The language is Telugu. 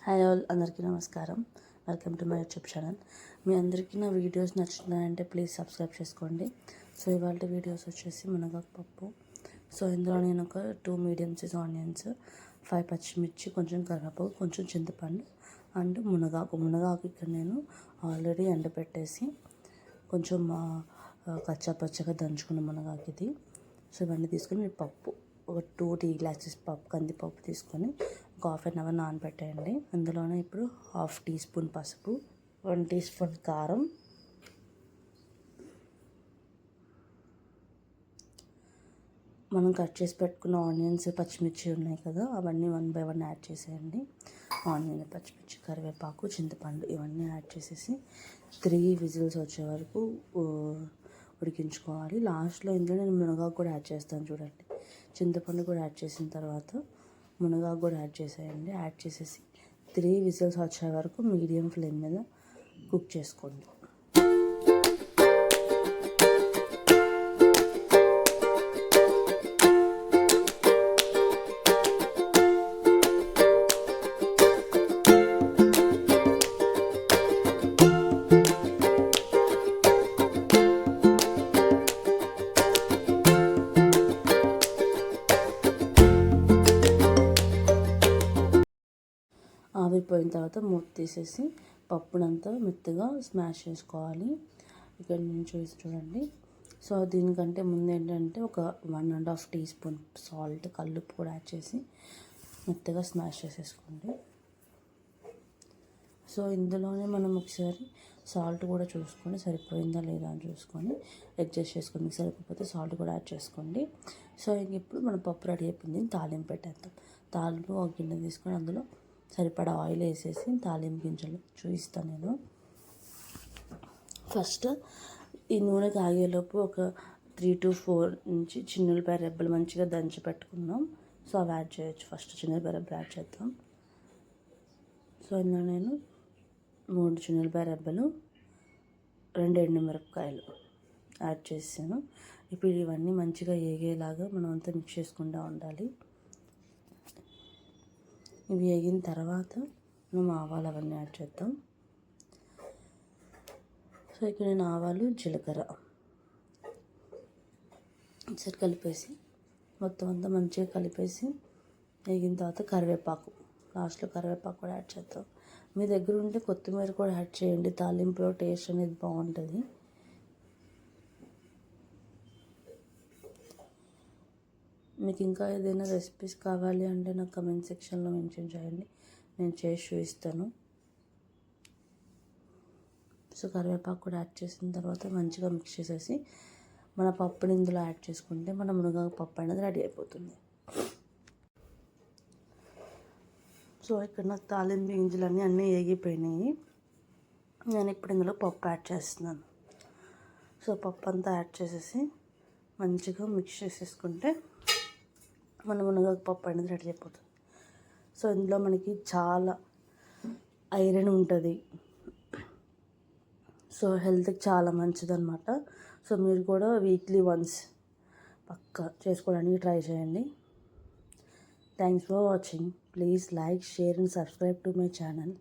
హాయ్ ఆల్, అందరికీ నమస్కారం. Welcome to my YouTube channel. మీ అందరికీ నా వీడియోస్ నచ్చుతున్నాయంటే ప్లీజ్ సబ్స్క్రైబ్ చేసుకోండి. సో ఇవాళ వీడియోస్ వచ్చేసి మునగాకు పప్పు. సో ఇందులో నేను ఒక 2 మీడియం సైజ్ ఆనియన్స్, 5 పచ్చిమిర్చి, కొంచెం కరివేపాకు, కొంచెం చింతపండు అండ్ మునగాకు ఇక్కడ నేను ఆల్రెడీ ఎండబెట్టేసి కొంచెం కచ్చా పచ్చగా దంచుకున్న మునగాకు ఇది. సో ఇవన్నీ తీసుకొని పప్పు ఒక 2 టీ గ్లాసెస్ కందిపప్పు తీసుకొని ఒక హాఫ్ అన్ అవర్ నానబెట్టేయండి. అందులోనే ఇప్పుడు 1/2 టీ స్పూన్ పసుపు, 1 టీ స్పూన్ కారం, మనం కట్ చేసి పెట్టుకున్న ఆనియన్స్, పచ్చిమిర్చి ఉన్నాయి కదా, అవన్నీ 1 బై 1 యాడ్ చేసేయండి. ఆనియన్, పచ్చిమిర్చి, కరివేపాకు, చింతపండు ఇవన్నీ యాడ్ చేసేసి 3 విజిల్స్ వచ్చే వరకు ఉడికించుకోవాలి. లాస్ట్లో ఇందులో నేను మునగాకు కూడా యాడ్ చేస్తాను చూడండి. చింతపండు కూడా యాడ్ చేసిన తర్వాత మునగాకు కూడా యాడ్ చేసేయండి. యాడ్ చేసేసి 3 విజిల్స్ వచ్చే వరకు మీడియం ఫ్లేమ్ మీద కుక్ చేసుకోండి. ఆవిరిపోయిన తర్వాత మూత తీసేసి పప్పునంతా మెత్తగా స్మాష్ చేసుకోవాలి. ఇక్కడ నేను చూడండి. సో దీనికంటే ముందు ఏంటంటే ఒక 1.5 టీ స్పూన్ సాల్ట్, కల్లుప్పు కూడా యాడ్ చేసి మెత్తగా స్మాష్ చేసేసుకోండి. సో ఇందులోనే మనం ఒకసారి సాల్ట్ కూడా చూసుకొని సరిపోయిందా లేదా అని చూసుకొని అడ్జస్ట్ చేసుకోండి. మీకు సరిపోతే సాల్ట్ కూడా యాడ్ చేసుకోండి. సో ఇప్పుడు మన పప్పు రెడీ అయిపోయింది. తాలింపు పెట్టేద్దాం. తాలింపు ఒక గిన్నె తీసుకొని అందులో సరిపడా ఆయిల్ వేసేసి తాలింపు గింజలు చూపిస్తాను నేను. ఫస్ట్ ఈ నూనె కాగేలోపు ఒక 3 to 4 నుంచి చిన్నులపాయ రెబ్బలు మంచిగా దంచి పెట్టుకుందాం. సో అవి యాడ్ చేయొచ్చు. ఫస్ట్ చిన్నులపాయ రెబ్బలు యాడ్ చేద్దాం. సో ఇందులో నేను 3 చిన్నులపాయ రెబ్బలు, 2 ఎండుమిరపకాయలు యాడ్ చేసాను. ఇప్పుడు ఇవన్నీ మంచిగా ఏగేలాగా మనం అంతా మిక్స్ చేసుకుంటూ ఉండాలి. ఇవి వేగిన తర్వాత మనం ఆవాలు అవన్నీ యాడ్ చేద్దాం. సో ఇక్కడ నేను ఆవాలు, జీలకర్ర సరి కలిపేసి మొత్తం అంతా మంచిగా కలిపేసి వేగిన తర్వాత కరివేపాకు, లాస్ట్లో కరివేపాకు కూడా యాడ్ చేద్దాం. మీ దగ్గర ఉంటే కొత్తిమీర కూడా యాడ్ చేయండి. తాలింపులో టేస్ట్ అనేది బాగుంటుంది. మీకు ఇంకా ఏదైనా రెసిపీస్ కావాలి అంటే నాకు కమెంట్ సెక్షన్లో మెన్షన్ చేయండి, నేను చేసి చూపిస్తాను. సో కరివేపాకు కూడా యాడ్ చేసిన తర్వాత మంచిగా మిక్స్ చేసేసి మన పప్పుని ఇందులో యాడ్ చేసుకుంటే మన మునగాకు పప్పు అనేది రెడీ అయిపోతుంది. సో ఇక్కడ నాకు తాలింపు గింజలన్నీ అన్నీ వేగిపోయినాయి. నేను ఇప్పుడు ఇందులో పప్పు యాడ్ చేస్తున్నాను. సో పప్పు అంతా యాడ్ చేసేసి మంచిగా మిక్స్ చేసేసుకుంటే మన మునగాకు పప్పు అనేది రెడీ అయిపోతుంది. సో ఇందులో మనకి చాలా ఐరన్ ఉంటుంది. సో హెల్త్కి చాలా మంచిది అనమాట. సో మీరు కూడా వీక్లీ వన్స్ పక్కా చేసుకోవడానికి ట్రై చేయండి. Thanks for watching. Please like, share and subscribe to my channel.